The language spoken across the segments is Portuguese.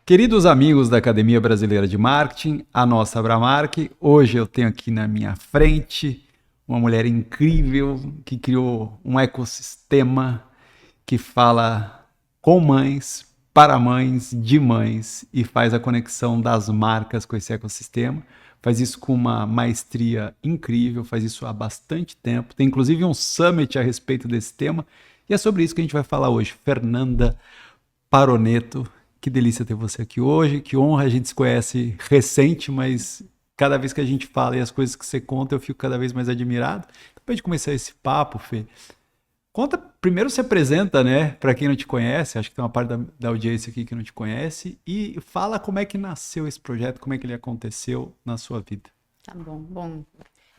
Queridos amigos da Academia Brasileira de Marketing, a nossa Abramark, hoje eu tenho aqui na minha frente uma mulher incrível que criou um ecossistema que fala com mães, para mães, de mães e faz a conexão das marcas com esse ecossistema. Faz isso com uma maestria incrível, faz isso há bastante tempo. Tem inclusive um summit a respeito desse tema e é sobre isso que a gente vai falar hoje. Fernanda Paroneto, que delícia ter você aqui hoje, que honra, a gente se conhece recente, mas cada vez que a gente fala e as coisas que você conta, eu fico cada vez mais admirado. Depois de começar esse papo, Fê, conta, primeiro se apresenta, né, para quem não te conhece, acho que tem uma parte da audiência aqui que não te conhece, e fala como é que nasceu esse projeto, como é que ele aconteceu na sua vida. Tá bom,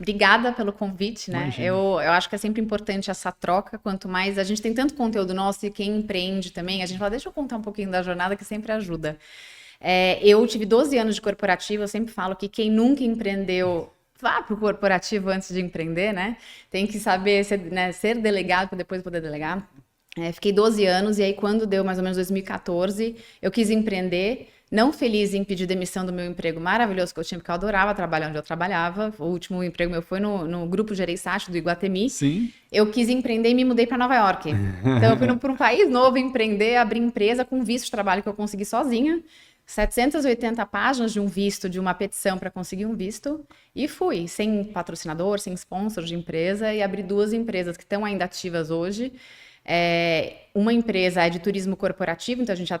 obrigada pelo convite, né? Imagina. Eu acho que é sempre importante essa troca, quanto mais a gente tem tanto conteúdo nosso e quem empreende também, a gente fala, deixa eu contar um pouquinho da jornada que sempre ajuda. Eu tive 12 anos de corporativo, eu sempre falo que quem nunca empreendeu, vá para o corporativo antes de empreender, né? Tem que saber ser delegado para depois poder delegar. Fiquei 12 anos e aí quando deu mais ou menos 2014, eu quis empreender, não feliz em pedir demissão do meu emprego maravilhoso que eu tinha, porque eu adorava trabalhar onde eu trabalhava. O último emprego meu foi no Grupo Gereissati do Iguatemi. Sim. Eu quis empreender e me mudei para Nova York. Então eu fui para um país novo empreender, abrir empresa com visto de trabalho que eu consegui sozinha. 780 páginas de um visto, de uma petição para conseguir um visto, e fui, sem patrocinador, sem sponsor de empresa, e abri 2 empresas que estão ainda ativas hoje. Uma empresa é de turismo corporativo, então a gente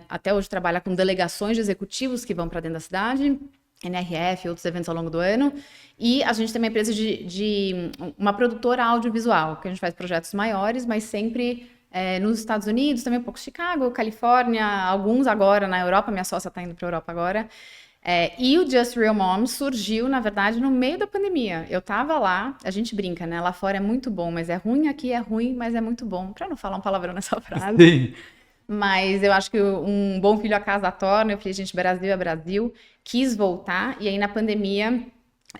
até hoje trabalha com delegações de executivos que vão para dentro da cidade, NRF, outros eventos ao longo do ano, e a gente tem uma empresa de uma produtora audiovisual, que a gente faz projetos maiores, mas sempre nos Estados Unidos, também um pouco Chicago, Califórnia, alguns agora na Europa, minha sócia está indo para a Europa agora. E o Just Real Mom surgiu, na verdade, no meio da pandemia. Eu tava lá, a gente brinca, né? Lá fora é muito bom, mas é ruim, aqui é ruim, mas é muito bom. Pra não falar um palavrão nessa frase. Sim. Mas eu acho que um bom filho a casa torna. Eu falei, gente, Brasil é Brasil. Quis voltar, e aí na pandemia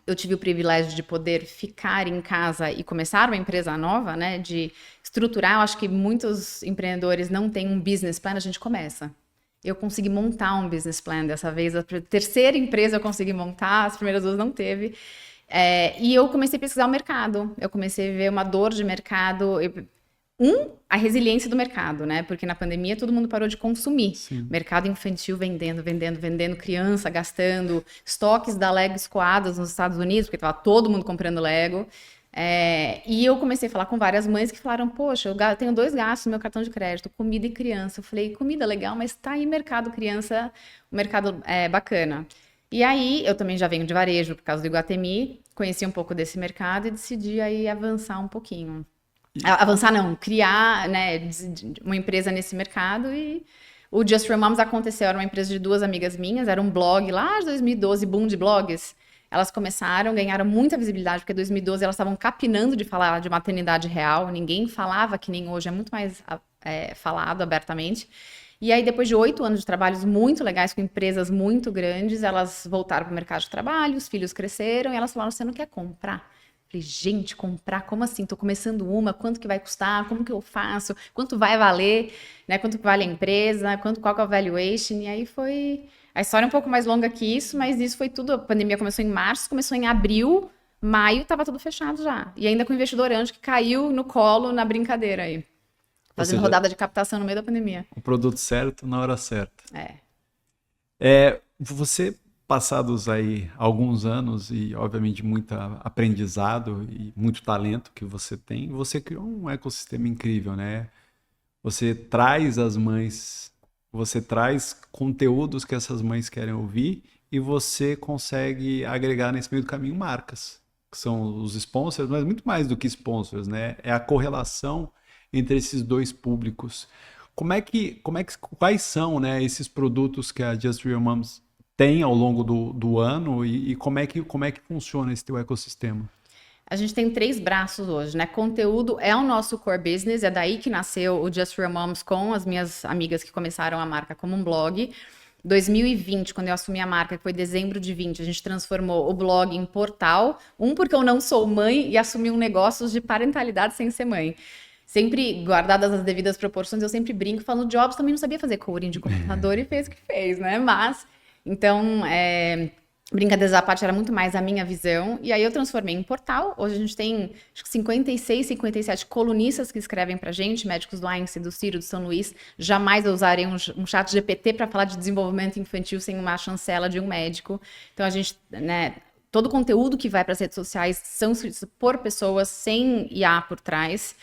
eu tive o privilégio de poder ficar em casa e começar uma empresa nova, né? De estruturar. Eu acho que muitos empreendedores não têm um business plan, a gente começa. Eu consegui montar um business plan dessa vez. A terceira empresa eu consegui montar, as primeiras 2 não teve. E eu comecei a pesquisar o mercado. Eu comecei a ver uma dor de mercado. A resiliência do mercado, né? Porque na pandemia todo mundo parou de consumir. Sim. Mercado infantil vendendo, criança gastando, estoques da Lego escoados nos Estados Unidos, porque estava todo mundo comprando Lego. E eu comecei a falar com várias mães que falaram, poxa, eu tenho 2 gastos no meu cartão de crédito, comida e criança. Eu falei, comida legal, mas tá aí mercado criança, o mercado é bacana. E aí, eu também já venho de varejo por causa do Iguatemi, conheci um pouco desse mercado e decidi aí avançar um pouquinho. Avançar não, criar, né, uma empresa nesse mercado. E o Just for Moms aconteceu, era uma empresa de 2 amigas minhas, era um blog lá de 2012, boom de blogs. Elas começaram, ganharam muita visibilidade, porque em 2012 elas estavam capinando de falar de maternidade real, ninguém falava que nem hoje, é muito mais falado abertamente. E aí, depois de 8 anos de trabalhos muito legais, com empresas muito grandes, elas voltaram para o mercado de trabalho, os filhos cresceram, e elas falaram, você não quer comprar? Falei, gente, comprar, como assim? Tô começando quanto que vai custar? Como que eu faço? Quanto vai valer? Né? Quanto que vale a empresa? Qual que é o valuation? E aí foi... A história é um pouco mais longa que isso, mas isso foi tudo. A pandemia começou em março, começou em abril, maio, estava tudo fechado já. E ainda com o investidor anjo que caiu no colo na brincadeira aí. Fazendo rodada de captação no meio da pandemia. O produto certo na hora certa. Você, passados aí alguns anos e, obviamente, muito aprendizado e muito talento que você tem, você criou um ecossistema incrível, né? Você traz as mães, você traz conteúdos que essas mães querem ouvir e você consegue agregar nesse meio do caminho marcas, que são os sponsors, mas muito mais do que sponsors, né? É a correlação entre esses 2 públicos. Quais são, né, esses produtos que a Just Real Moms tem ao longo do ano e como é que funciona esse teu ecossistema? A gente tem 3 braços hoje, né? Conteúdo é o nosso core business, é daí que nasceu o Just Real Moms com as minhas amigas que começaram a marca como um blog. 2020, quando eu assumi a marca, que foi dezembro de 20, a gente transformou o blog em portal. Porque eu não sou mãe e assumi um negócio de parentalidade sem ser mãe. sempre guardadas as devidas proporções, eu sempre brinco falando, Jobs também não sabia fazer coding de computador e fez o que fez, né? Mas, então, brincadeiras à parte, era muito mais a minha visão. E aí eu transformei em portal. Hoje a gente tem, acho que 56, 57 colunistas que escrevem pra gente, médicos do Einstein, do Ciro, do São Luís. Jamais usarem um chat GPT para falar de desenvolvimento infantil sem uma chancela de um médico. Então a gente, né, todo o conteúdo que vai para as redes sociais são escritos por pessoas sem IA por trás.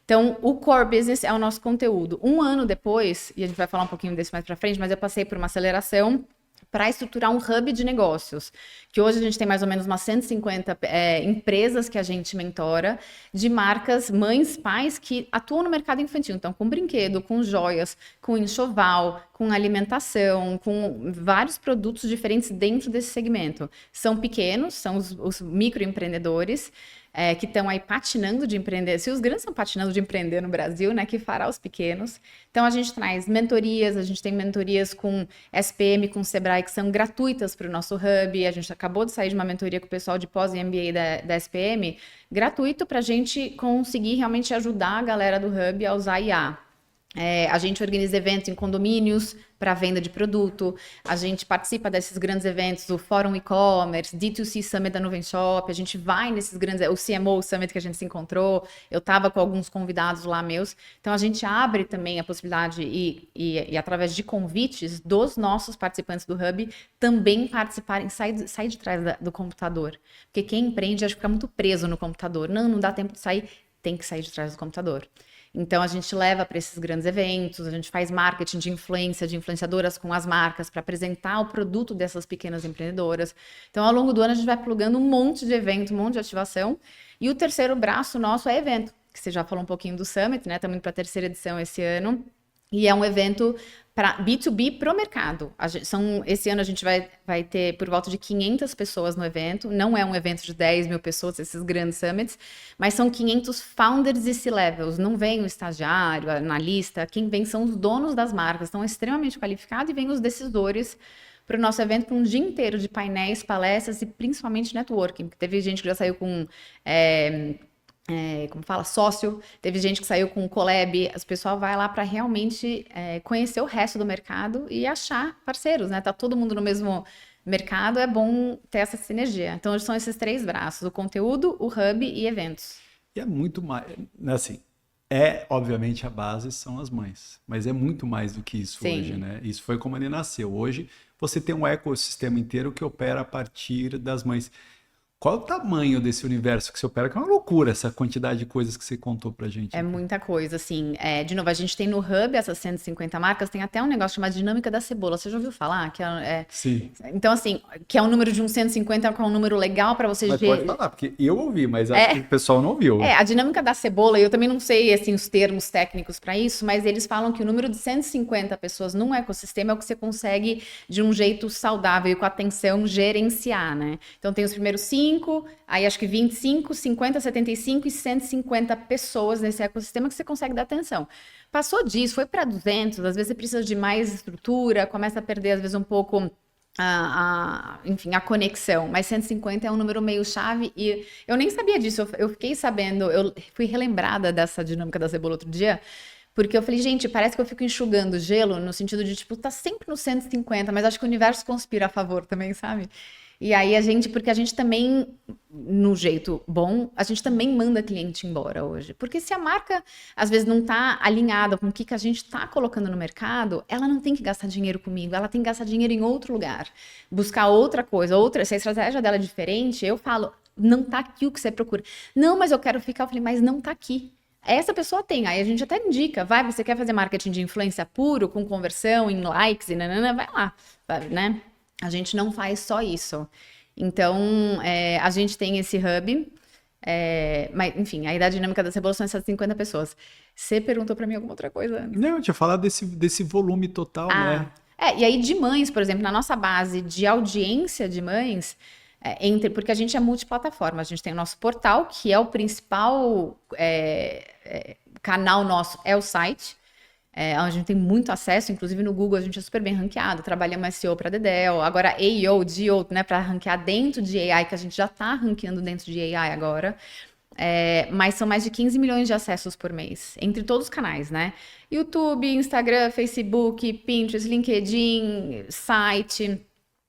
Então, o core business é o nosso conteúdo. Um ano depois, e a gente vai falar um pouquinho desse mais para frente, mas eu passei por uma aceleração para estruturar um hub de negócios, que hoje a gente tem mais ou menos umas 150 empresas que a gente mentora, de marcas, mães, pais que atuam no mercado infantil, então com brinquedo, com joias, com enxoval, com alimentação, com vários produtos diferentes dentro desse segmento. São pequenos, são os microempreendedores, que estão aí patinando de empreender. Se os grandes estão patinando de empreender no Brasil, né, que fará os pequenos. Então, a gente traz mentorias, a gente tem mentorias com SPM, com Sebrae, que são gratuitas para o nosso hub. A gente acabou de sair de uma mentoria com o pessoal de pós e MBA da SPM, gratuito para a gente conseguir realmente ajudar a galera do hub a usar IA. A gente organiza eventos em condomínios para venda de produto, a gente participa desses grandes eventos, o Fórum E-Commerce, D2C Summit da Nuvem Shop, a gente vai nesses grandes, o CMO Summit que a gente se encontrou, eu estava com alguns convidados lá meus, então a gente abre também a possibilidade e através de convites dos nossos participantes do Hub também participarem, sair de trás do computador, porque quem empreende acho que fica muito preso no computador, não dá tempo de sair, tem que sair de trás do computador. Então, a gente leva para esses grandes eventos, a gente faz marketing de influência, de influenciadoras com as marcas para apresentar o produto dessas pequenas empreendedoras. Então, ao longo do ano, a gente vai plugando um monte de evento, um monte de ativação. E o terceiro braço nosso é evento, que você já falou um pouquinho do Summit, né? Estamos indo para a terceira edição esse ano. E é um evento para B2B pro mercado. Esse ano a gente vai ter por volta de 500 pessoas no evento. Não é um evento de 10 mil pessoas, esses grandes summits, mas são 500 founders e C-levels. Não vem o estagiário, analista, quem vem são os donos das marcas, estão extremamente qualificados e vêm os decisores para o nosso evento, para um dia inteiro de painéis, palestras e principalmente networking. Teve gente que já saiu com... como fala, sócio, teve gente que saiu com collab, o pessoal vai lá para realmente conhecer o resto do mercado e achar parceiros, né? Tá todo mundo no mesmo mercado, é bom ter essa sinergia. Então, são esses três braços, o conteúdo, o hub e eventos. E é muito mais, assim, obviamente a base são as mães, mas é muito mais do que isso. Sim. Hoje, né? Isso foi como ele nasceu. Hoje, você tem um ecossistema inteiro que opera a partir das mães. Qual é o tamanho desse universo que você opera? Que é uma loucura essa quantidade de coisas que você contou pra gente. É muita coisa, assim. De novo, a gente tem no Hub essas 150 marcas, tem até um negócio chamado Dinâmica da Cebola. Você já ouviu falar? Sim. Então, assim, que é um número de 150, que é um número legal para você ver. Mas pode falar, porque eu ouvi, mas acho que o pessoal não ouviu. A Dinâmica da Cebola, eu também não sei, assim, os termos técnicos para isso, mas eles falam que o número de 150 pessoas num ecossistema é o que você consegue, de um jeito saudável e com atenção, gerenciar, né? Então, tem os primeiros 5... Aí acho que 25, 50, 75 e 150 pessoas nesse ecossistema que você consegue dar atenção. Passou disso, foi para 200, às vezes você precisa de mais estrutura, começa a perder às vezes um pouco enfim, a conexão. Mas 150 é um número meio chave e eu nem sabia disso, eu fiquei sabendo, eu fui relembrada dessa Dinâmica da Cebola outro dia, porque eu falei, gente, parece que eu fico enxugando gelo no sentido de, tipo, tá sempre no 150, mas acho que o universo conspira a favor também, sabe? E aí porque a gente também, no jeito bom, a gente também manda cliente embora hoje. Porque se a marca, às vezes, não está alinhada com o que a gente está colocando no mercado, ela não tem que gastar dinheiro comigo, ela tem que gastar dinheiro em outro lugar. Buscar outra coisa, se a estratégia dela é diferente, eu falo, não tá aqui o que você procura. Não, mas eu quero ficar. Eu falei, mas não tá aqui. Essa pessoa tem, aí a gente até indica, você quer fazer marketing de influência puro, com conversão, em likes e nanana, vai lá, né? A gente não faz só isso. Então, a gente tem esse hub, mas, enfim, a idade dinâmica da Cebola são essas 50 pessoas. Você perguntou para mim alguma outra coisa antes? Não, eu tinha falado desse volume total, né? E aí de mães, por exemplo, na nossa base de audiência de mães, porque a gente é multiplataforma, a gente tem o nosso portal, que é o principal canal nosso, é o site, onde a gente tem muito acesso, inclusive no Google a gente é super bem ranqueado, trabalhamos SEO para Dedel, agora AEO, GEO, né, para ranquear dentro de AI, que a gente já está ranqueando dentro de AI agora. Mas são mais de 15 milhões de acessos por mês, entre todos os canais, né? YouTube, Instagram, Facebook, Pinterest, LinkedIn, site.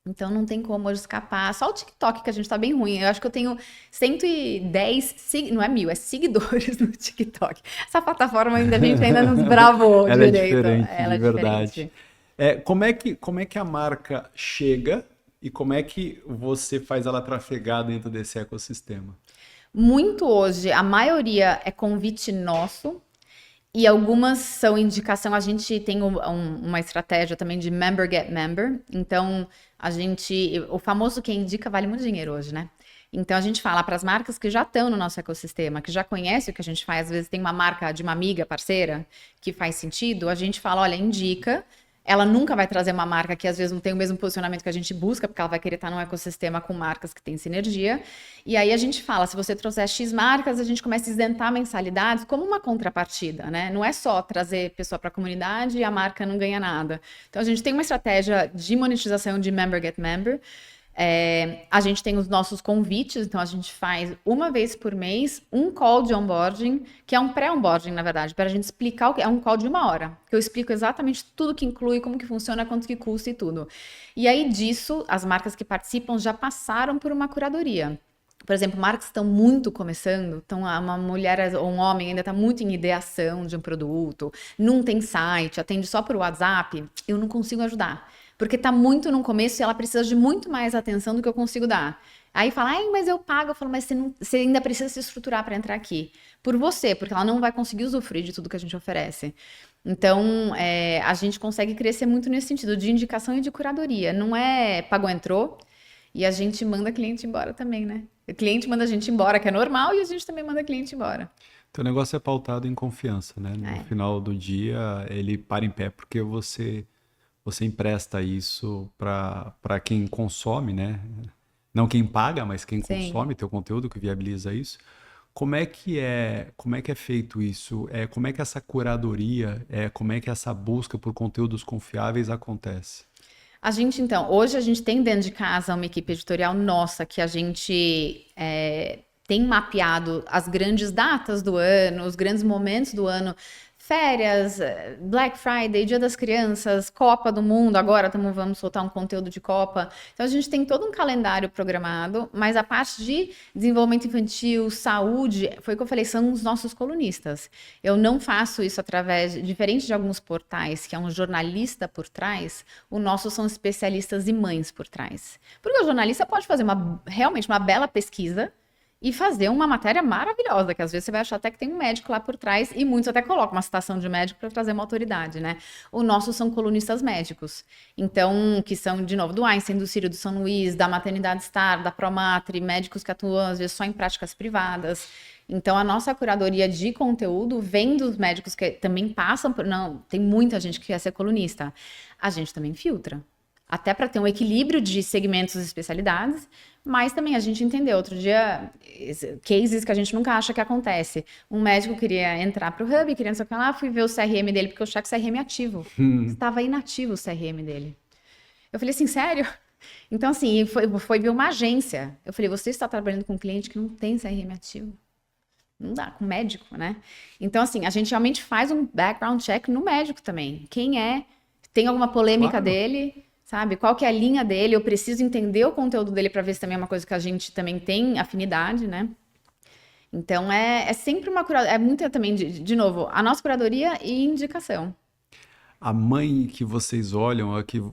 Então não tem como hoje escapar. Só o TikTok que a gente tá bem ruim. Eu acho que eu tenho 110, não é 1.000, é seguidores no TikTok. Essa plataforma a gente ainda não desbravou Ela direito. é diferente, Ela de é verdade. diferente. Como é que a marca chega e como é que você faz ela trafegar dentro desse ecossistema? Muito hoje, a maioria é convite nosso. E algumas são indicação, a gente tem uma estratégia também de member get member. Então, o famoso quem indica vale muito dinheiro hoje, né? Então, a gente fala para as marcas que já estão no nosso ecossistema, que já conhecem o que a gente faz. Às vezes tem uma marca de uma amiga parceira que faz sentido, a gente fala, olha, indica. Ela nunca vai trazer uma marca que às vezes não tem o mesmo posicionamento que a gente busca, porque ela vai querer estar num ecossistema com marcas que têm sinergia. E aí a gente fala, se você trouxer X marcas, a gente começa a isentar mensalidades como uma contrapartida, né? Não é só trazer pessoa para a comunidade e a marca não ganha nada. Então a gente tem uma estratégia de monetização de member get member. A gente tem os nossos convites, então a gente faz uma vez por mês um call de onboarding, que é um pré-onboarding, na verdade, para a gente explicar o que é um call de 1 hora, que eu explico exatamente tudo que inclui, como que funciona, quanto que custa e tudo. E aí disso, as marcas que participam já passaram por uma curadoria. Por exemplo, marcas que estão muito começando, então uma mulher ou um homem ainda está muito em ideação de um produto, não tem site, atende só por WhatsApp, eu não consigo ajudar. Porque está muito no começo e ela precisa de muito mais atenção do que eu consigo dar. Aí fala, ai, mas eu pago. Eu falo, mas você ainda precisa se estruturar para entrar aqui. Por você, porque ela não vai conseguir usufruir de tudo que a gente oferece. Então, a gente consegue crescer muito nesse sentido, de indicação e de curadoria. Não é pagou, entrou, e a gente manda cliente embora também, né? O cliente manda a gente embora, que é normal, e a gente também manda cliente embora. Teu negócio é pautado em confiança, né? No É, final do dia, ele para em pé porque você empresta isso para quem consome, né? Não quem paga, mas quem sim. consome teu conteúdo, que viabiliza isso. Como é que é feito isso? Como é que essa curadoria, como é que essa busca por conteúdos confiáveis acontece? A gente, então, hoje a gente tem dentro de casa uma equipe editorial nossa que a gente tem mapeado as grandes datas do ano, os grandes momentos do ano, férias, Black Friday, Dia das Crianças, Copa do Mundo, agora vamos soltar um conteúdo de Copa. Então a gente tem todo um calendário programado, mas a parte de desenvolvimento infantil, saúde, foi o que eu falei, são os nossos colunistas. Eu não faço isso diferente de alguns portais, que é um jornalista por trás, o nosso são especialistas e mães por trás. Porque o jornalista pode fazer realmente uma bela pesquisa e fazer uma matéria maravilhosa, que às vezes você vai achar até que tem um médico lá por trás, e muitos até colocam uma citação de médico para trazer uma autoridade, né? O nosso são colunistas médicos. Então, que são, de novo, do Einstein, do Sírio, do São Luís, da Maternidade Star, da Promatri, médicos que atuam, às vezes, só em práticas privadas. Então, a nossa curadoria de conteúdo vem dos médicos que também passam por... Não, tem muita gente que quer ser colunista. A gente também filtra. Até para ter um equilíbrio de segmentos e especialidades, mas também a gente entendeu. Outro dia, cases que a gente nunca acha que acontece. Um médico queria entrar para o Hub, queria não sei o que lá, fui ver o CRM dele, porque eu achei que o CRM é ativo. Estava inativo o CRM dele. Eu falei assim, sério? Então, assim, foi ver uma agência. Eu falei, você está trabalhando com um cliente que não tem CRM ativo? Não dá, com médico, né? Então, assim, a gente realmente faz um background check no médico também. Quem é? Tem alguma polêmica Claro. dele? Sabe? Qual que é a linha dele? Eu preciso entender o conteúdo dele para ver se também é uma coisa que a gente também tem afinidade, né? Então, é sempre uma curadoria, é muita também, de novo, a nossa curadoria e indicação. A mãe que vocês olham,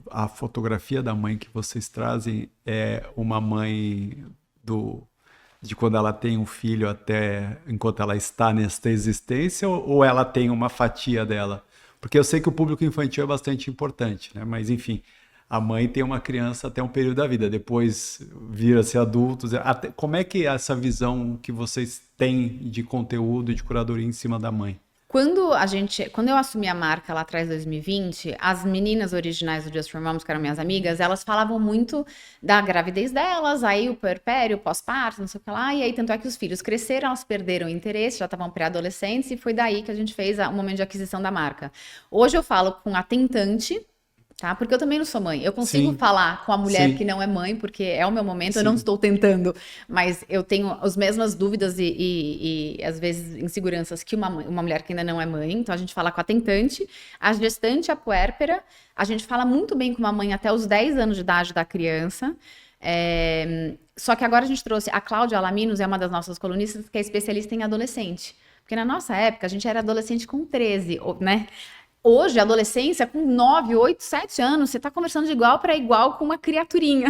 a fotografia da mãe que vocês trazem é uma mãe do, de quando ela tem um filho até enquanto ela está nesta existência, ou ela tem uma fatia dela? Porque eu sei que o público infantil é bastante importante, né? Mas enfim, a mãe tem uma criança até um período da vida, depois vira-se adultos. Como é que é essa visão que vocês têm de conteúdo e de curadoria em cima da mãe? Quando eu assumi a marca lá atrás, em 2020, as meninas originais do Just for Moms, que eram minhas amigas, elas falavam muito da gravidez delas, aí o puerpério, o pós-parto, não sei o que lá, e aí tanto é que os filhos cresceram, elas perderam o interesse, já estavam pré-adolescentes, e foi daí que a gente fez o momento de aquisição da marca. Hoje eu falo com a tentante, tá? Porque eu também não sou mãe. Eu consigo Sim, falar com a mulher sim, que não é mãe, porque é o meu momento, eu não sim. estou tentando, mas eu tenho as mesmas dúvidas e às vezes inseguranças que uma mulher que ainda não é mãe. Então a gente fala com a tentante, a gestante, a puérpera. A gente fala muito bem com uma mãe até os 10 anos de idade da criança. Só que agora a gente trouxe a Cláudia Alaminos, é uma das nossas colunistas, que é especialista em adolescente. Porque na nossa época a gente era adolescente com 13, né? Hoje, a adolescência, com 9, 8, 7 anos, você está conversando de igual para igual com uma criaturinha.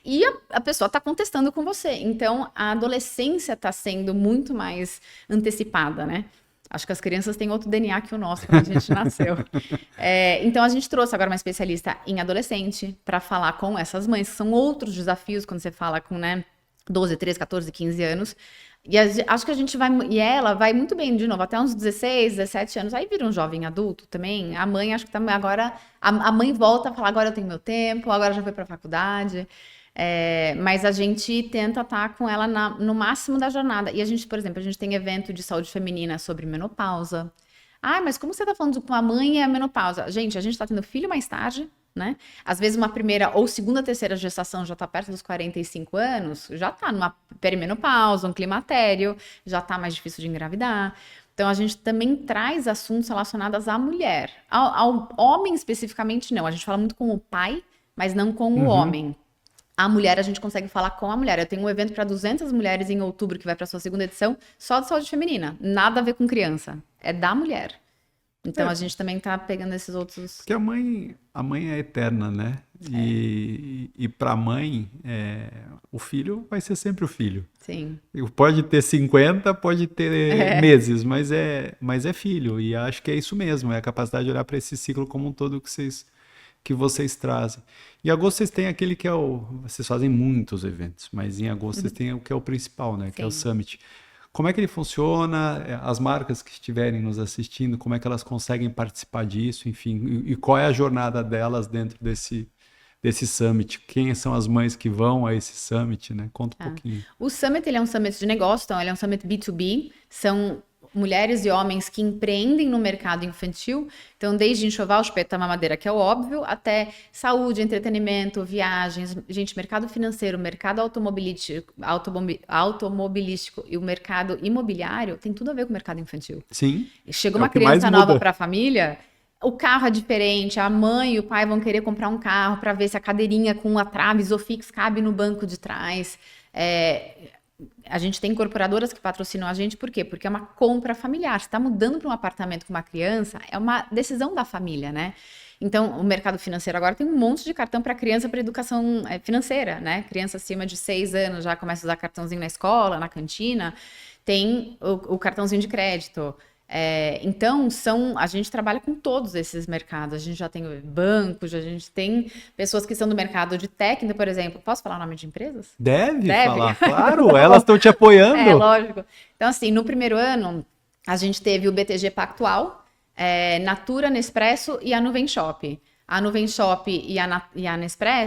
E a pessoa está contestando com você. Então, a adolescência está sendo muito mais antecipada, né? Acho que as crianças têm outro DNA que o nosso quando a gente nasceu. Então, a gente trouxe agora uma especialista em adolescente para falar com essas mães, que são outros desafios quando você fala com, né, 12, 13, 14, 15 anos. E acho que a gente vai. E ela vai muito bem, de novo, até uns 16, 17 anos. Aí vira um jovem adulto também. A mãe, acho que também agora. A mãe volta a falar: agora eu tenho meu tempo, agora já foi para a faculdade. Mas a gente tenta estar com ela no máximo da jornada. E a gente, por exemplo, a gente tem evento de saúde feminina sobre menopausa. Ah, mas como você está falando com a mãe e a menopausa? Gente, a gente está tendo filho mais tarde, né? Às vezes uma primeira ou segunda, terceira gestação já está perto dos 45 anos, já está numa perimenopausa, um climatério, já está mais difícil de engravidar. Então a gente também traz assuntos relacionados à mulher. Ao homem especificamente não, a gente fala muito com o pai, mas não com o Uhum. homem. A mulher, a gente consegue falar com a mulher. Eu tenho um evento para 200 mulheres em outubro, que vai para sua segunda edição, só de saúde feminina. Nada a ver com criança. É da mulher. Então É, a gente também tá pegando esses outros. porque a mãe é eterna, né? E para a mãe, o filho vai ser sempre o filho. Sim. Pode ter 50, pode ter É, meses, mas é filho. E acho que é isso mesmo, é a capacidade de olhar para esse ciclo como um todo que vocês trazem. Em agosto vocês têm aquele que é o. Vocês fazem muitos eventos, mas em agosto vocês têm o que é o principal, né? Que é o sim. Summit. Como é que ele funciona? As marcas que estiverem nos assistindo, como é que elas conseguem participar disso? Enfim, e qual é a jornada delas dentro desse Summit? Quem são as mães que vão a esse Summit, né? Conta um Tá. pouquinho. O Summit, ele é um summit de negócio, então ele é um summit B2B. São mulheres e homens que empreendem no mercado infantil. Então, desde enxoval, chupeta, mamadeira, que é o óbvio, até saúde, entretenimento, viagens. Gente, mercado financeiro, mercado automobilístico e o mercado imobiliário tem tudo a ver com o mercado infantil. Sim, Chega é o uma que mais criança nova muda. para a família, o carro é diferente, a mãe e o pai vão querer comprar um carro para ver se a cadeirinha com a trave Isofix cabe no banco de trás. É, a gente tem incorporadoras que patrocinam a gente, por quê? Porque é uma compra familiar. Você está mudando para um apartamento com uma criança, é uma decisão da família, né? Então, o mercado financeiro agora tem um monte de cartão para criança para educação financeira, né? Criança acima de 6 anos já começa a usar cartãozinho na escola, na cantina, tem o cartãozinho de crédito. Então, a gente trabalha com todos esses mercados. A gente já tem bancos, a gente tem pessoas que são do mercado de técnica, por exemplo. Posso falar o nome de empresas? Deve Deve? falar, claro, Tá elas bom. estão te apoiando. Lógico. Então, assim, no primeiro ano, a gente teve o BTG Pactual, Natura, Nespresso e a Nuvem Shop. A Nuvem Shop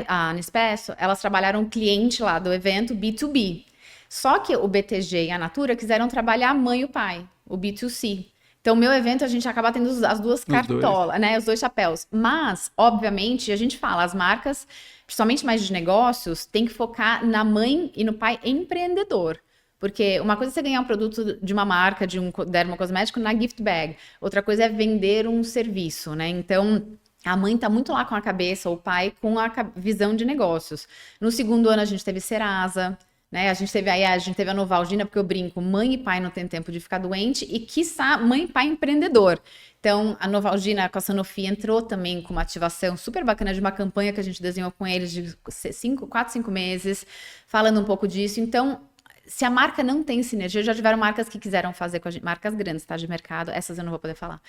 a Nespresso, elas trabalharam cliente lá do evento B2B. Só que o BTG e a Natura quiseram trabalhar a mãe e o pai, o B2C. Então, o meu evento, a gente acaba tendo as duas Os dois. cartolas, né? Os dois chapéus. Mas, obviamente, a gente fala, as marcas, principalmente mais de negócios, tem que focar na mãe e no pai empreendedor. Porque uma coisa é você ganhar um produto de uma marca, de um dermocosmético na gift bag. Outra coisa é vender um serviço, né? Então, a mãe tá muito lá com a cabeça, o pai com a visão de negócios. No segundo ano, a gente teve Serasa, né? A gente teve a Novalgina, porque eu brinco, mãe e pai não tem tempo de ficar doente, e quiçá mãe e pai empreendedor. Então, a Novalgina com a Sanofi entrou também com uma ativação super bacana de uma campanha que a gente desenhou com eles de 4, 5 meses, falando um pouco disso. Então, se a marca não tem sinergia, já tiveram marcas que quiseram fazer com a gente, marcas grandes, tá, de mercado, essas eu não vou poder falar,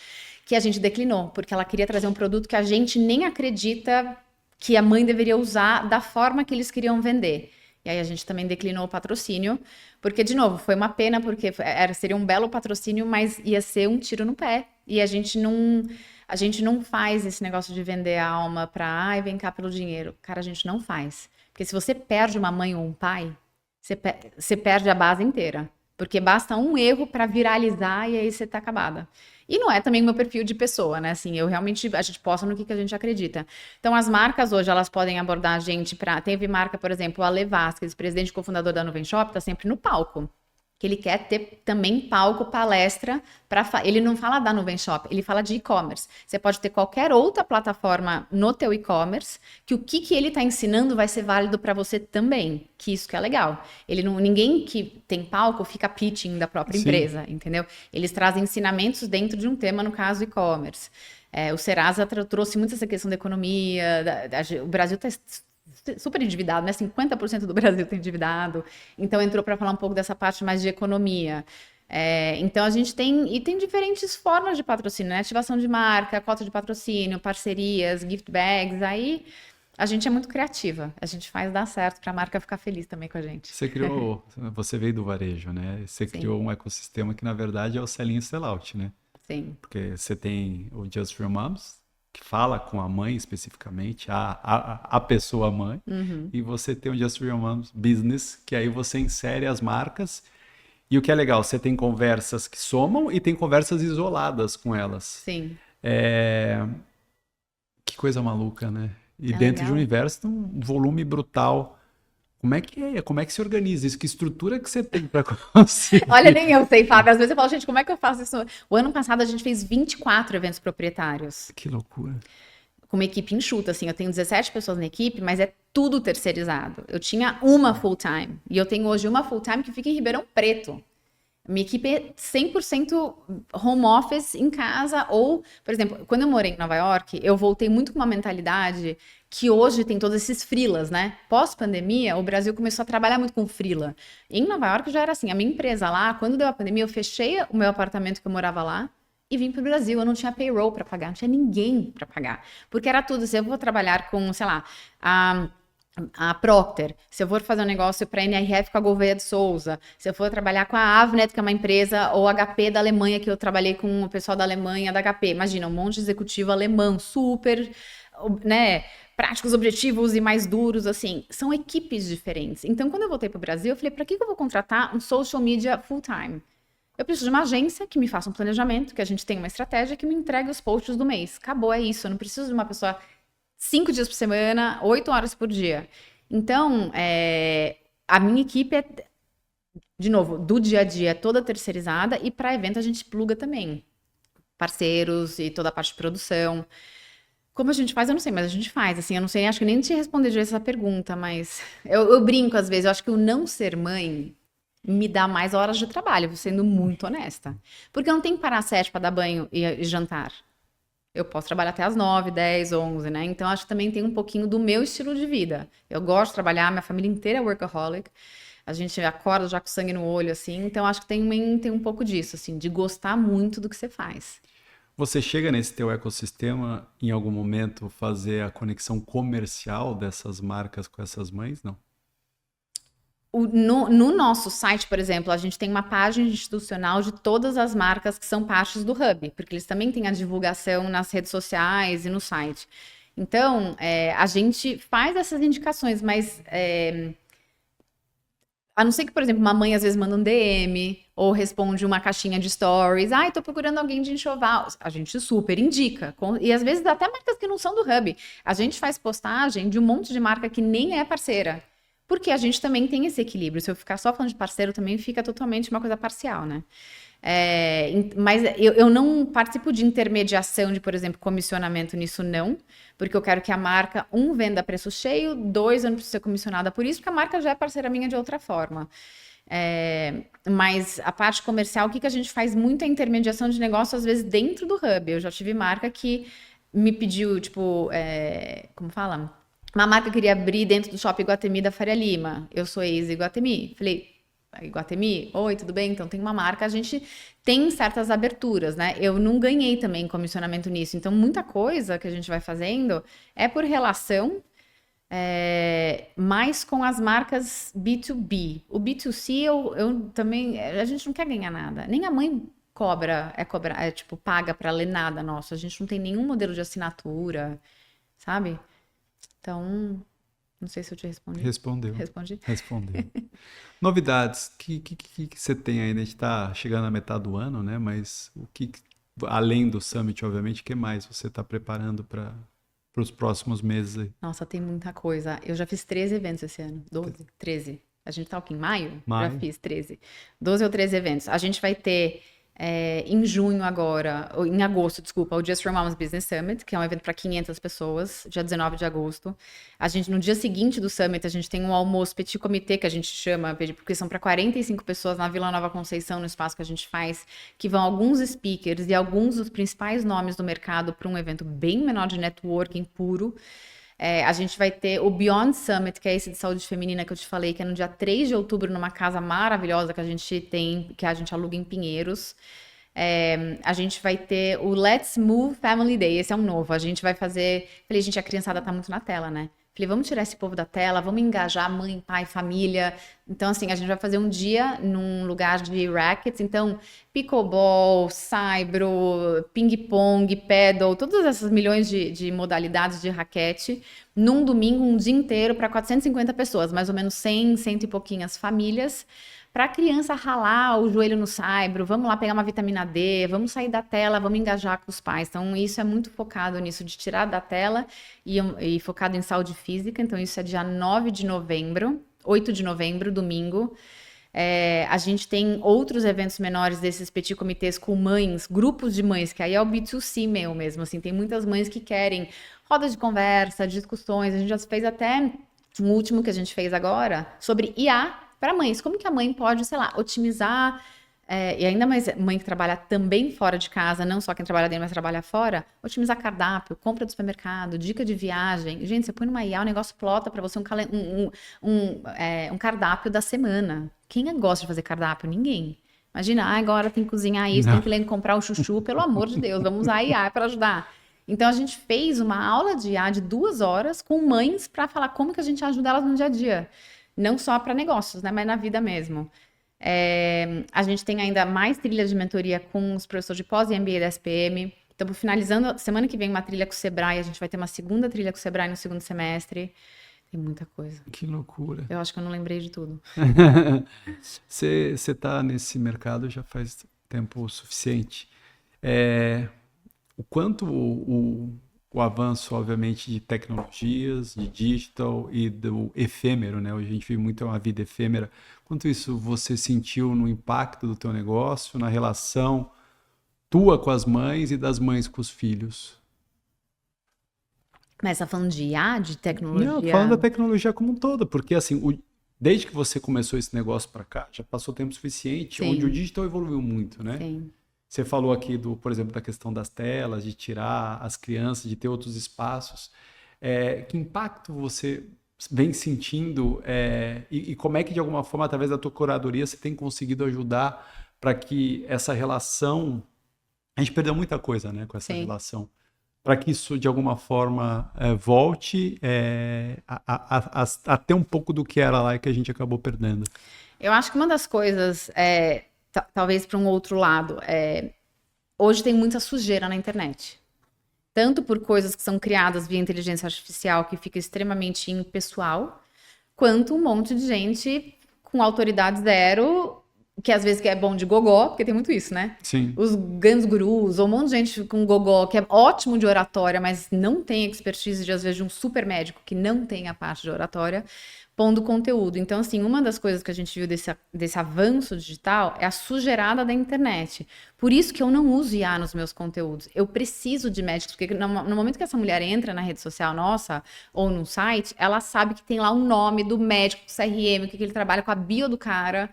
que a gente declinou, porque ela queria trazer um produto que a gente nem acredita que a mãe deveria usar da forma que eles queriam vender. E aí a gente também declinou o patrocínio, porque, de novo, foi uma pena, porque seria um belo patrocínio, mas ia ser um tiro no pé. E a gente não faz esse negócio de vender a alma pra, ai, vem cá pelo dinheiro. Cara, a gente não faz. Porque se você perde uma mãe ou um pai, você perde a base inteira. Porque basta um erro para viralizar e aí você tá acabada. E não é também o meu perfil de pessoa, né? Assim, a gente posta no que a gente acredita. Então, as marcas hoje, elas podem abordar a gente para... Teve marca, por exemplo, o Ale Vasquez, presidente e cofundador da Nuvem Shop, tá sempre no palco. Que ele quer ter também palco, palestra, ele não fala da Nuvem Shop, ele fala de e-commerce. Você pode ter qualquer outra plataforma no teu e-commerce, que o que ele está ensinando vai ser válido para você também, que isso que é legal. Ninguém que tem palco fica pitching da própria empresa, entendeu? Eles trazem ensinamentos dentro de um tema, no caso e-commerce. O Serasa trouxe muito essa questão da economia, o Brasil está super endividado, né? 50% do Brasil está endividado. Então, entrou para falar um pouco dessa parte mais de economia. Então, a gente tem diferentes formas de patrocínio, né? Ativação de marca, cota de patrocínio, parcerias, gift bags. Aí, a gente é muito criativa. A gente faz dar certo para a marca ficar feliz também com a gente. Você veio do varejo, né? Você criou um ecossistema que, na verdade, é o sell-in e sell-out, né? Sim. Porque você tem o Just for Moms, que fala com a mãe especificamente, a pessoa mãe, e você tem o Just for Your Moms Business, que aí você insere as marcas, e o que é legal, você tem conversas que somam e tem conversas isoladas com elas. Sim. Que coisa maluca, né? E É dentro legal. de um universo tem um volume brutal. Como é que se organiza isso? Que estrutura que você tem para conseguir? Olha, nem eu sei, Fábio. Às vezes eu falo, gente, como é que eu faço isso? O ano passado a gente fez 24 eventos proprietários. Que loucura. Com uma equipe enxuta, assim. Eu tenho 17 pessoas na equipe, mas é tudo terceirizado. Eu tinha uma full-time. E eu tenho hoje uma full-time que fica em Ribeirão Preto. Minha equipe é 100% home office em casa. Ou, por exemplo, quando eu morei em Nova York, eu voltei muito com uma mentalidade que hoje tem todos esses freelas, né? Pós-pandemia, o Brasil começou a trabalhar muito com freela. Em Nova York já era assim, a minha empresa lá, quando deu a pandemia, eu fechei o meu apartamento que eu morava lá e vim para o Brasil. Eu não tinha payroll para pagar, não tinha ninguém para pagar. Porque era tudo, se eu vou trabalhar com, sei lá, a Procter, se eu for fazer um negócio para a NRF com a Gouveia de Souza, se eu for trabalhar com a Avnet, que é uma empresa, ou HP da Alemanha, que eu trabalhei com o pessoal da Alemanha, da HP. Imagina, um monte de executivo alemão, super, né, práticos, objetivos e mais duros, assim. São equipes diferentes. Então, quando eu voltei para o Brasil, eu falei, para que eu vou contratar um social media full-time? Eu preciso de uma agência que me faça um planejamento, que a gente tenha uma estratégia que me entregue os posts do mês. Acabou, é isso. Eu não preciso de uma pessoa 5 dias por semana, 8 horas por dia. Então, a minha equipe é, de novo, do dia a dia toda terceirizada e para evento a gente pluga também. Parceiros e toda a parte de produção. Como a gente faz, eu não sei, mas a gente faz. Assim, eu não sei, acho que nem te respondi direito essa pergunta, mas eu brinco às vezes. Eu acho que o não ser mãe me dá mais horas de trabalho, sendo muito honesta. Porque eu não tenho que parar às 7 para dar banho e jantar. Eu posso trabalhar até às 9, 10, 11, né? Então, acho que também tem um pouquinho do meu estilo de vida. Eu gosto de trabalhar, minha família inteira é workaholic. A gente acorda já com sangue no olho, assim. Então, acho que tem um pouco disso, assim, de gostar muito do que você faz. Você chega nesse teu ecossistema, em algum momento, fazer a conexão comercial dessas marcas com essas mães? Não? No nosso site, por exemplo, a gente tem uma página institucional de todas as marcas que são partes do Hub, porque eles também têm a divulgação nas redes sociais e no site. Então, a gente faz essas indicações, mas a não ser que, por exemplo, uma mãe às vezes manda um DM ou responde uma caixinha de stories. Ai, tô procurando alguém de enxoval. A gente super indica. E às vezes até marcas que não são do Hub. A gente faz postagem de um monte de marca que nem é parceira. Porque a gente também tem esse equilíbrio. Se eu ficar só falando de parceiro, também fica totalmente uma coisa parcial, né? Mas eu não participo de intermediação de, por exemplo, comissionamento nisso, não. Porque eu quero que a marca, venda a preço cheio, 2, eu não preciso ser comissionada por isso, porque a marca já é parceira minha de outra forma. Mas a parte comercial, o que a gente faz muito é intermediação de negócio, às vezes, dentro do Hub. Eu já tive marca que me pediu, tipo, como fala? Uma marca queria abrir dentro do Shopping Iguatemi da Faria Lima. Eu sou ex-Iguatemi. Falei, Iguatemi? Oi, tudo bem? Então tem uma marca. A gente tem certas aberturas, né? Eu não ganhei também comissionamento nisso. Então muita coisa que a gente vai fazendo é por relação, mais com as marcas B2B. O B2C, eu também... A gente não quer ganhar nada. Nem a mãe tipo, paga para ler nada nosso. A gente não tem nenhum modelo de assinatura, sabe? Então, Não sei se eu te respondi. Respondeu. Respondi? Respondeu. Novidades, que você tem ainda? A gente está chegando na metade do ano, né? Mas além do Summit, obviamente, o que mais você está preparando para os próximos meses aí? Nossa, tem muita coisa. Eu já fiz 13 eventos esse ano. 12, 13. A gente tá aqui em maio? Maio. Já fiz 13. 12 ou 13 eventos. A gente vai ter em junho agora, ou em agosto, desculpa, o Just for Moms Business Summit, que é um evento para 500 pessoas, dia 19 de agosto. A gente, no dia seguinte do Summit, a gente tem um almoço petit comité, que a gente chama, porque são para 45 pessoas na Vila Nova Conceição, no espaço que a gente faz, que vão alguns speakers e alguns dos principais nomes do mercado para um evento bem menor de networking puro. A gente vai ter o Beyond Summit, que é esse de saúde feminina que eu te falei, que é no dia 3 de outubro, numa casa maravilhosa que a gente tem, que a gente aluga em Pinheiros. A gente vai ter o Let's Move Family Day, esse é um novo. A gente vai fazer. Falei, gente, a criançada tá muito na tela, né? Falei, vamos tirar esse povo da tela, vamos engajar mãe, pai, família. Então, assim, a gente vai fazer um dia num lugar de rackets. Então, pickleball, saibro, ping-pong, paddle, todas essas milhões de modalidades de raquete. Num domingo, um dia inteiro para 450 pessoas, mais ou menos 100 e pouquinhas famílias. Para a criança ralar o joelho no saibro, vamos lá pegar uma vitamina D, vamos sair da tela, vamos engajar com os pais. Então, isso é muito focado nisso, de tirar da tela e focado em saúde física. Então, isso é dia 9 de novembro, 8 de novembro, domingo. A gente tem outros eventos menores desses petit comitês com mães, grupos de mães, que aí é o B2C meu mesmo, assim, tem muitas mães que querem roda de conversa, discussões. A gente já fez até um último que a gente fez agora sobre IA para mães. Como que a mãe pode, sei lá, otimizar, e ainda mais mãe que trabalha também fora de casa, não só quem trabalha dentro, mas trabalha fora, otimizar cardápio, compra do supermercado, dica de viagem. Gente, você põe numa IA, o negócio plota para você um cardápio da semana. Quem gosta de fazer cardápio? Ninguém. Imagina, agora tem que cozinhar isso, tem que comprar o chuchu, pelo amor de Deus, vamos usar a IA para ajudar. Então, a gente fez uma aula de IA de 2 horas com mães para falar como que a gente ajuda elas no dia a dia. Não só para negócios, né, mas na vida mesmo. A gente tem ainda mais trilhas de mentoria com os professores de pós e MBA da SPM. Estamos finalizando, semana que vem, uma trilha com o Sebrae. A gente vai ter uma segunda trilha com o Sebrae no segundo semestre. Tem muita coisa. Que loucura. Eu acho que eu não lembrei de tudo. Você está nesse mercado já faz tempo suficiente. O quanto o avanço, obviamente, de tecnologias, de digital e do efêmero, né? Hoje a gente vive muito uma vida efêmera. Quanto isso você sentiu no impacto do teu negócio, na relação tua com as mães e das mães com os filhos? Mas você tá falando de IA, de tecnologia? Não, falando da tecnologia como um todo, porque assim, desde que você começou esse negócio para cá, já passou tempo suficiente, Sim. onde o digital evoluiu muito, né? Sim. Você falou aqui, por exemplo, da questão das telas, de tirar as crianças, de ter outros espaços. Que impacto você vem sentindo e como é que, de alguma forma, através da tua curadoria, você tem conseguido ajudar para que essa relação... A gente perdeu muita coisa, né, com essa relação. Para que isso, de alguma forma, volte a ter um pouco do que era lá e que a gente acabou perdendo. Eu acho que uma das coisas... talvez para um outro lado, hoje tem muita sujeira na internet. Tanto por coisas que são criadas via inteligência artificial, que fica extremamente impessoal, quanto um monte de gente com autoridade zero, que às vezes é bom de gogó, porque tem muito isso, né? Sim. Os grandes gurus, ou um monte de gente com gogó, que é ótimo de oratória, mas não tem expertise, às vezes, de um super médico que não tem a parte de oratória, pondo conteúdo. Então, assim, uma das coisas que a gente viu desse avanço digital é a sujeirada da internet. Por isso que eu não uso IA nos meus conteúdos. Eu preciso de médicos, porque no momento que essa mulher entra na rede social nossa, ou no site, ela sabe que tem lá um nome do médico, do CRM, que ele trabalha com a bio do cara.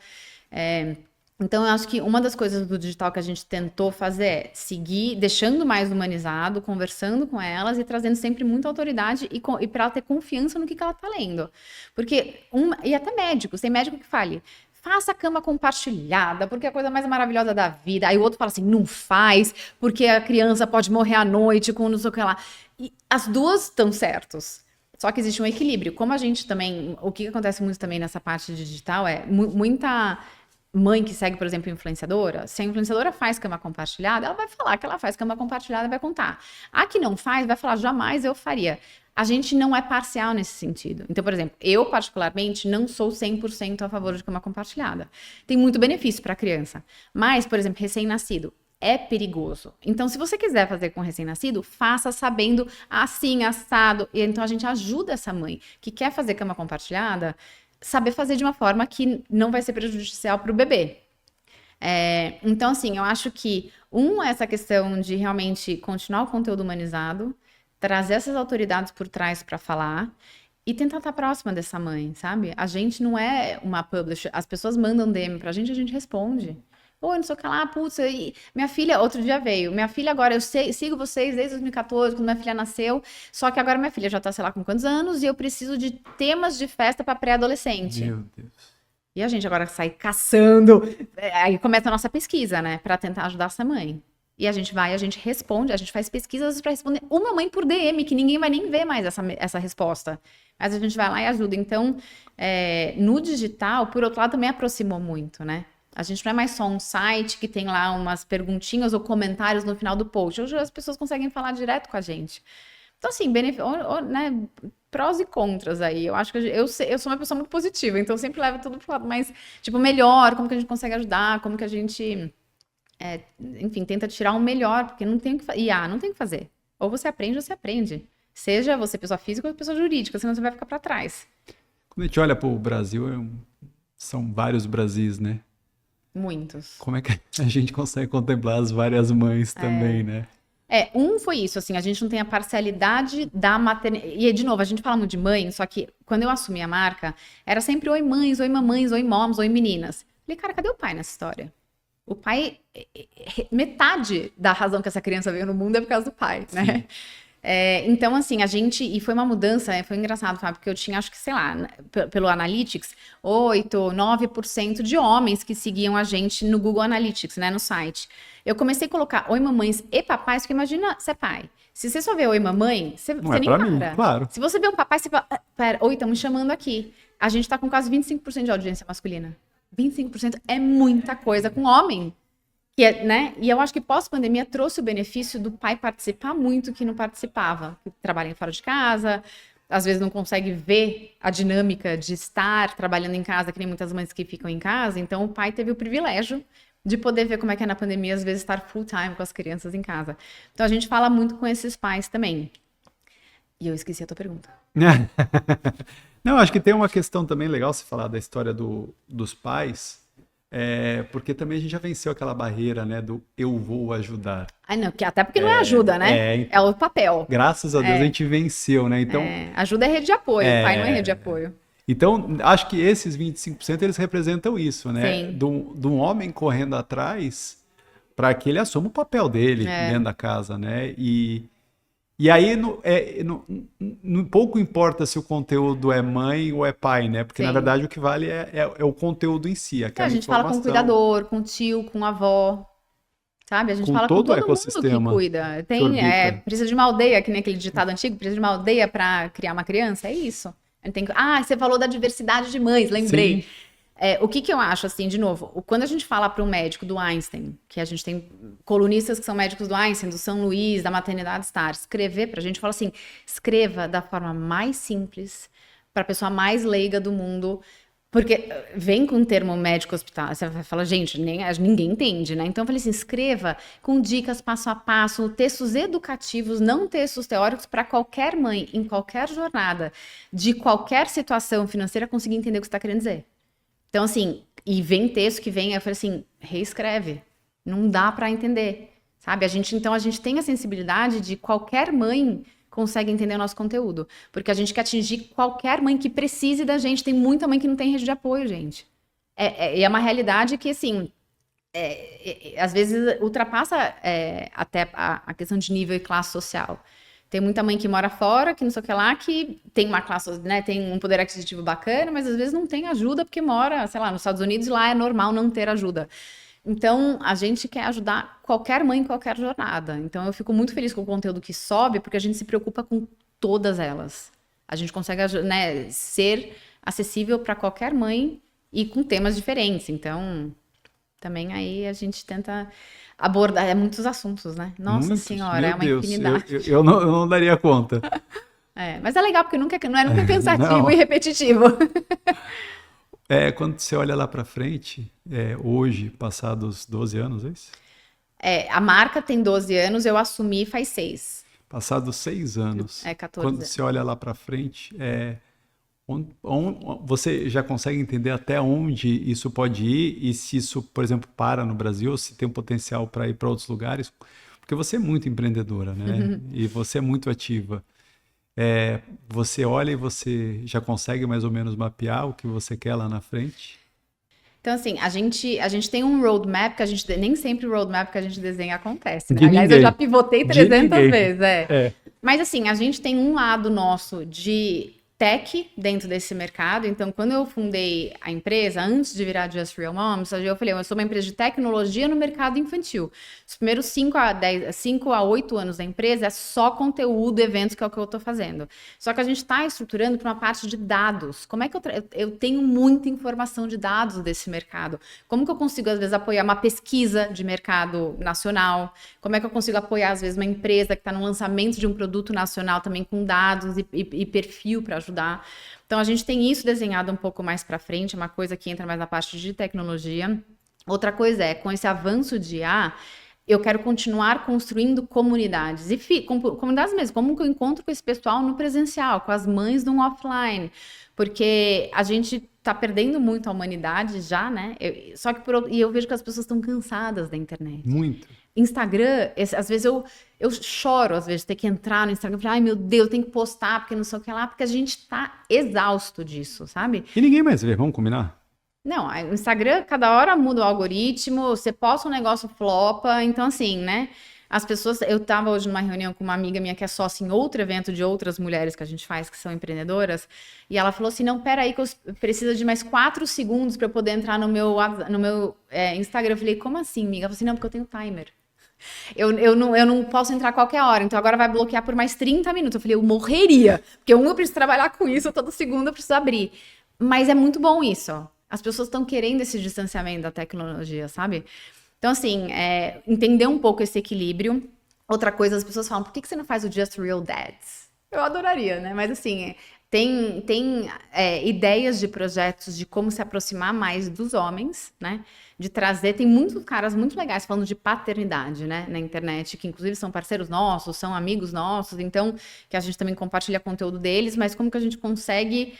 Então, eu acho que uma das coisas do digital que a gente tentou fazer é seguir, deixando mais humanizado, conversando com elas e trazendo sempre muita autoridade e para ela ter confiança no que ela está lendo. Porque, e até médicos, tem médico que fale, faça a cama compartilhada, porque é a coisa mais maravilhosa da vida. Aí o outro fala assim, não faz, porque a criança pode morrer à noite com não sei o que lá. E as duas estão certas. Só que existe um equilíbrio. Como a gente também, o que acontece muito também nessa parte digital é muita... mãe que segue, por exemplo, influenciadora, se a influenciadora faz cama compartilhada, ela vai falar que ela faz cama compartilhada e vai contar. A que não faz, vai falar, jamais eu faria. A gente não é parcial nesse sentido. Então, por exemplo, eu particularmente não sou 100% a favor de cama compartilhada. Tem muito benefício para a criança. Mas, por exemplo, recém-nascido, é perigoso. Então, se você quiser fazer com recém-nascido, faça sabendo assim, assado. E então a gente ajuda essa mãe que quer fazer cama compartilhada, saber fazer de uma forma que não vai ser prejudicial para o bebê. Então, assim, eu acho que, essa questão de realmente continuar o conteúdo humanizado, trazer essas autoridades por trás para falar e tentar estar próxima dessa mãe, sabe? A gente não é uma publisher, as pessoas mandam DM pra gente, a gente responde. Oi, não sei o que lá, putz, minha filha, outro dia veio, minha filha agora, sigo vocês desde 2014, quando minha filha nasceu, só que agora minha filha já tá, sei lá, com quantos anos, e eu preciso de temas de festa para pré-adolescente. Meu Deus. E a gente agora sai caçando, aí começa a nossa pesquisa, né, para tentar ajudar essa mãe. E a gente vai, a gente responde, a gente faz pesquisas para responder uma mãe por DM, que ninguém vai nem ver mais essa resposta. Mas a gente vai lá e ajuda. Então, no digital, por outro lado, também aproximou muito, né? A gente não é mais só um site que tem lá umas perguntinhas ou comentários no final do post. Hoje as pessoas conseguem falar direto com a gente. Então, assim, né, prós e contras aí. Eu acho que eu sou uma pessoa muito positiva, então eu sempre levo tudo pro lado mais, tipo, melhor, como que a gente consegue ajudar, como que a gente, enfim, tenta tirar o melhor, porque não tem o que fazer. Não tem o que fazer. Ou você aprende ou você aprende. Seja você pessoa física ou pessoa jurídica, senão você vai ficar para trás. Quando a gente olha pro Brasil, são vários Brasis, né? Muitos. Como é que a gente consegue contemplar as várias mães também, né? Foi isso, assim, a gente não tem a parcialidade da maternidade. E, de novo, a gente fala muito de mãe, só que quando eu assumi a marca, era sempre oi mães, oi mamães, oi moms, oi meninas. Falei, cara, cadê o pai nessa história? O pai, metade da razão que essa criança veio no mundo é por causa do pai, né? Então, assim, e foi uma mudança, foi engraçado, Fábio, porque eu tinha, acho que, sei lá, pelo Analytics, 9% de homens que seguiam a gente no Google Analytics, né, no site. Eu comecei a colocar oi mamães e papais, porque imagina ser pai. Se você só vê oi mamãe, você nem para. Mim, claro. Se você vê um papai, você fala, pera, oi, estão me chamando aqui. A gente tá com quase 25% de audiência masculina. 25% é muita coisa com homem. Né? E eu acho que pós-pandemia trouxe o benefício do pai participar muito que não participava, que trabalha fora de casa, às vezes não consegue ver a dinâmica de estar trabalhando em casa, que nem muitas mães que ficam em casa. Então o pai teve o privilégio de poder ver como é que é na pandemia, às vezes estar full time com as crianças em casa. Então a gente fala muito com esses pais também. E eu esqueci a tua pergunta. Não, acho que tem uma questão também legal se falar da história dos pais. Porque também a gente já venceu aquela barreira, né, do eu vou ajudar. Não, até porque não é ajuda, né? É o papel. Graças a Deus a gente venceu, né? Então, ajuda é rede de apoio, pai não é rede de apoio. Então, acho que esses 25% eles representam isso, né? Sim. De um homem correndo atrás para que ele assuma o papel dele dentro da casa, né? E aí, pouco importa se o conteúdo é mãe ou é pai, né? Porque, na verdade, o que vale é o conteúdo em si. A gente fala com o cuidador, com o tio, com a avó, sabe? A gente fala com todo mundo que cuida. Precisa de uma aldeia, que nem aquele ditado antigo, precisa de uma aldeia para criar uma criança, é isso. Você falou da diversidade de mães, lembrei. Sim. O que eu acho, assim, de novo, quando a gente fala para um médico do Einstein, que a gente tem colunistas que são médicos do Einstein, do São Luís, da Maternidade Star, escrever pra gente, fala assim, escreva da forma mais simples, para a pessoa mais leiga do mundo, porque vem com o termo médico hospitalar, você vai falar, gente, ninguém entende, né? Então eu falei assim, escreva com dicas passo a passo, textos educativos, não textos teóricos, para qualquer mãe, em qualquer jornada, de qualquer situação financeira, conseguir entender o que você está querendo dizer. Então, assim, e vem texto que vem, eu falei assim, reescreve. Não dá para entender, sabe? Então, a gente tem a sensibilidade de qualquer mãe consegue entender o nosso conteúdo. Porque a gente quer atingir qualquer mãe que precise da gente. Tem muita mãe que não tem rede de apoio, gente. E é uma realidade que, assim, às vezes ultrapassa até a questão de nível e classe social. Tem muita mãe que mora fora, que não sei o que lá, que tem uma classe, né, tem um poder aquisitivo bacana, mas às vezes não tem ajuda porque mora, sei lá, nos Estados Unidos e lá é normal não ter ajuda. Então, a gente quer ajudar qualquer mãe em qualquer jornada. Então, eu fico muito feliz com o conteúdo que sobe, porque a gente se preocupa com todas elas. A gente consegue, né, ser acessível para qualquer mãe e com temas diferentes. Então, também aí a gente tenta abordar muitos assuntos, né? Nossa Muitos, Senhora, meu é uma Deus, infinidade. eu não daria conta. Mas é legal porque não é nunca cansativo e Não. repetitivo. Quando você olha lá para frente, hoje, passados 12 anos, é isso? A marca tem 12 anos, eu assumi faz 6. Passados 6 anos, É quando 14. você olha lá para frente, você já consegue entender até onde isso pode ir e se isso, por exemplo, para no Brasil, ou se tem um potencial para ir para outros lugares? Porque você é muito empreendedora, né? E você é muito ativa. Você olha e você já consegue mais ou menos mapear o que você quer lá na frente? Então, assim, a gente tem um roadmap que nem sempre o roadmap que a gente desenha acontece, né? De Aliás, eu já ninguém. pivotei De 300 ninguém. vezes, É. Mas, assim, a gente tem um lado nosso de tech dentro desse mercado. Então, quando eu fundei a empresa, antes de virar Just Real Moms, eu falei, eu sou uma empresa de tecnologia no mercado infantil. Os primeiros 5 a 8 anos da empresa é só conteúdo, eventos, que é o que eu estou fazendo. Só que a gente está estruturando para uma parte de dados. Como é que eu tenho muita informação de dados desse mercado? Como que eu consigo, às vezes, apoiar uma pesquisa de mercado nacional? Como é que eu consigo apoiar, às vezes, uma empresa que está no lançamento de um produto nacional também com dados e perfil para ajudar? Então, a gente tem isso desenhado um pouco mais para frente, é uma coisa que entra mais na parte de tecnologia. Outra coisa com esse avanço de IA, eu quero continuar construindo comunidades. E comunidades mesmo, como que eu encontro com esse pessoal no presencial, com as mães no offline. Porque a gente tá perdendo muito a humanidade já, né? E eu vejo que as pessoas estão cansadas da internet. Muito. Instagram, às vezes eu choro, às vezes, ter que entrar no Instagram e falar, ai meu Deus, eu tenho que postar, porque não sei o que lá, porque a gente tá exausto disso, sabe? E ninguém mais vê, vamos combinar? Não, o Instagram, cada hora muda o algoritmo, você posta um negócio, flopa, então assim, né? As pessoas, eu tava hoje numa reunião com uma amiga minha que é sócia em outro evento de outras mulheres que a gente faz, que são empreendedoras, e ela falou assim, não, peraí que eu preciso de mais 4 segundos para eu poder entrar no meu Instagram. Eu falei, como assim, amiga? Ela falou assim, não, porque eu tenho timer. Eu não posso entrar a qualquer hora, então agora vai bloquear por mais 30 minutos. Eu falei, eu morreria, porque eu preciso trabalhar com isso, todo segundo eu preciso abrir. Mas é muito bom isso. As pessoas estão querendo esse distanciamento da tecnologia, sabe? Então, assim, entender um pouco esse equilíbrio. Outra coisa, as pessoas falam, por que você não faz o Just Real Dads? Eu adoraria, né? Mas, assim, tem ideias de projetos de como se aproximar mais dos homens, né? De trazer, tem muitos caras muito legais falando de paternidade, né? Na internet, que inclusive são parceiros nossos, são amigos nossos, então, que a gente também compartilha conteúdo deles, mas como que a gente consegue...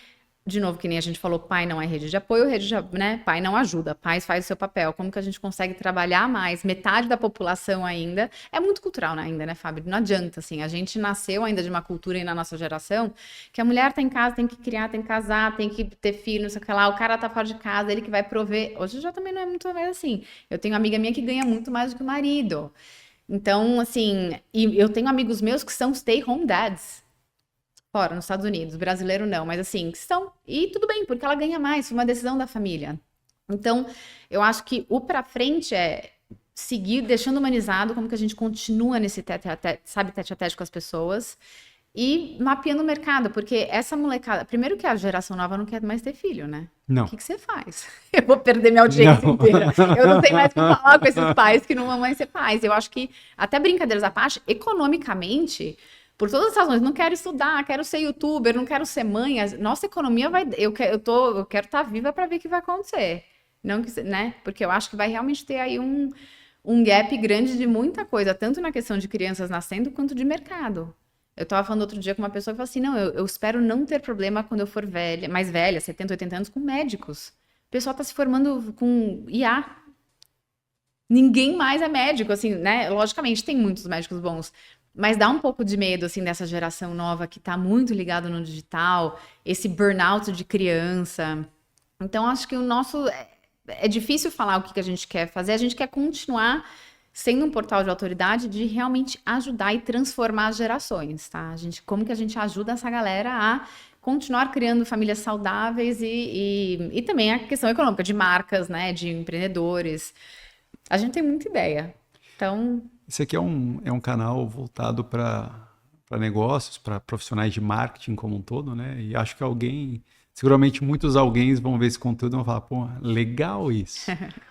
De novo, que nem a gente falou, pai não é rede de apoio, né? Pai não ajuda, pai faz o seu papel. Como que a gente consegue trabalhar mais? Metade da população ainda é muito cultural ainda, né, Fábio? Não adianta, assim. A gente nasceu ainda de uma cultura aí na nossa geração que a mulher tá em casa, tem que criar, tem que casar, tem que ter filho, não sei o que lá. O cara tá fora de casa, ele que vai prover. Hoje já também não é muito mais assim. Eu tenho uma amiga minha que ganha muito mais do que o marido. Então, assim, e eu tenho amigos meus que são stay-home dads. Fora, nos Estados Unidos, brasileiro não, mas assim, que são. E tudo bem, porque ela ganha mais, foi uma decisão da família. Então, eu acho que o pra frente é seguir deixando humanizado, como que a gente continua nesse tete a tete com as pessoas e mapeando o mercado, porque essa molecada, primeiro que a geração nova não quer mais ter filho, né? O Não. que você faz? Eu vou perder minha audiência Não. inteira. Eu não tenho mais o que falar com esses pais que não vão mais ser pais. Eu acho que, até brincadeiras à parte, economicamente, por todas as razões, não quero estudar, quero ser youtuber, não quero ser mãe. Nossa economia vai. Eu quero estar viva para ver o que vai acontecer. Não que, né? Porque eu acho que vai realmente ter aí um gap grande de muita coisa, tanto na questão de crianças nascendo quanto de mercado. Eu estava falando outro dia com uma pessoa que falou assim: não, eu espero não ter problema quando eu for velha, mais velha, 70, 80 anos, com médicos. O pessoal está se formando com IA. Ninguém mais é médico, assim, né? Logicamente, tem muitos médicos bons, mas dá um pouco de medo, assim, dessa geração nova que está muito ligado no digital, esse burnout de criança. Então, acho que o nosso... É difícil falar o que a gente quer fazer, a gente quer continuar sendo um portal de autoridade de realmente ajudar e transformar as gerações, tá? Como que a gente ajuda essa galera a continuar criando famílias saudáveis e também a questão econômica de marcas, né, de empreendedores. A gente tem muita ideia. Então, Esse aqui é um canal voltado para negócios, para profissionais de marketing como um todo, né? E acho que seguramente muitos alguém vão ver esse conteúdo e vão falar, pô, legal isso.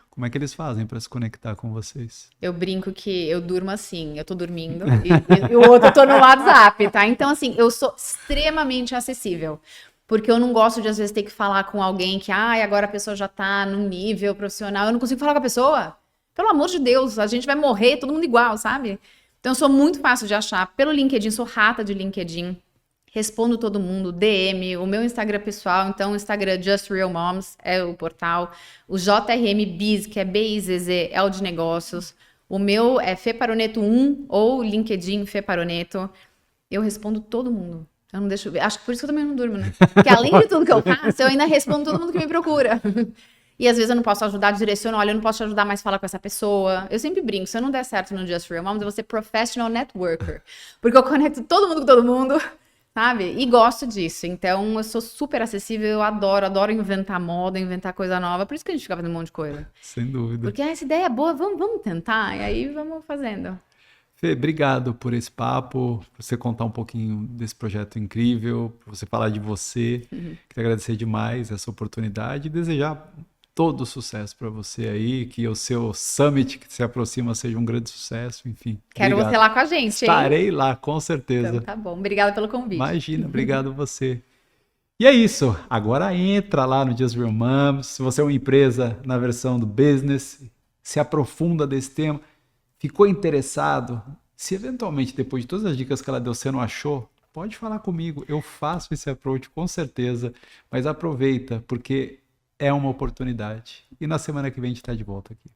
Como é que eles fazem para se conectar com vocês? Eu brinco que eu durmo assim, eu tô dormindo e o outro eu tô no WhatsApp, tá? Então, assim, eu sou extremamente acessível. Porque eu não gosto de, às vezes, ter que falar com alguém que, agora a pessoa já tá num nível profissional. Eu não consigo falar com a pessoa. Pelo amor de Deus, a gente vai morrer, todo mundo igual, sabe? Então, eu sou muito fácil de achar. Pelo LinkedIn, sou rata de LinkedIn. Respondo todo mundo, DM, o meu Instagram pessoal, então o Instagram Just Real Moms é o portal, o JRM Biz, que é B-I-Z-Z, é o de negócios, o meu é Fê Paroneto 1 ou LinkedIn Fê Paroneto, eu respondo todo mundo, eu não deixo ver, acho que por isso que eu também não durmo, né? Porque além de tudo que eu faço, eu ainda respondo todo mundo que me procura. E às vezes eu não posso ajudar, direciono, olha, eu não posso te ajudar mais a falar com essa pessoa. Eu sempre brinco, se eu não der certo no Just Real Moms, eu vou ser professional networker, porque eu conecto todo mundo com todo mundo, sabe? E gosto disso. Então, eu sou super acessível, eu adoro inventar moda, inventar coisa nova. Por isso que a gente fica fazendo um monte de coisa. Sem dúvida. Porque essa ideia é boa, vamos tentar. E aí, vamos fazendo. Fê, obrigado por esse papo, por você contar um pouquinho desse projeto incrível, por você falar de você. Queria agradecer demais essa oportunidade e desejar todo o sucesso para você aí, que o seu Summit que se aproxima seja um grande sucesso, enfim. Quero obrigado. você lá com a gente, hein? Estarei lá, com certeza. Então, tá bom. Obrigada pelo convite. Imagina, obrigado você. E é isso, agora entra lá no Just Real Moms, se você é uma empresa na versão do business, se aprofunda desse tema, ficou interessado, se eventualmente depois de todas as dicas que ela deu você não achou, pode falar comigo, eu faço esse approach com certeza, mas aproveita, porque é uma oportunidade. E na semana que vem a gente está de volta aqui.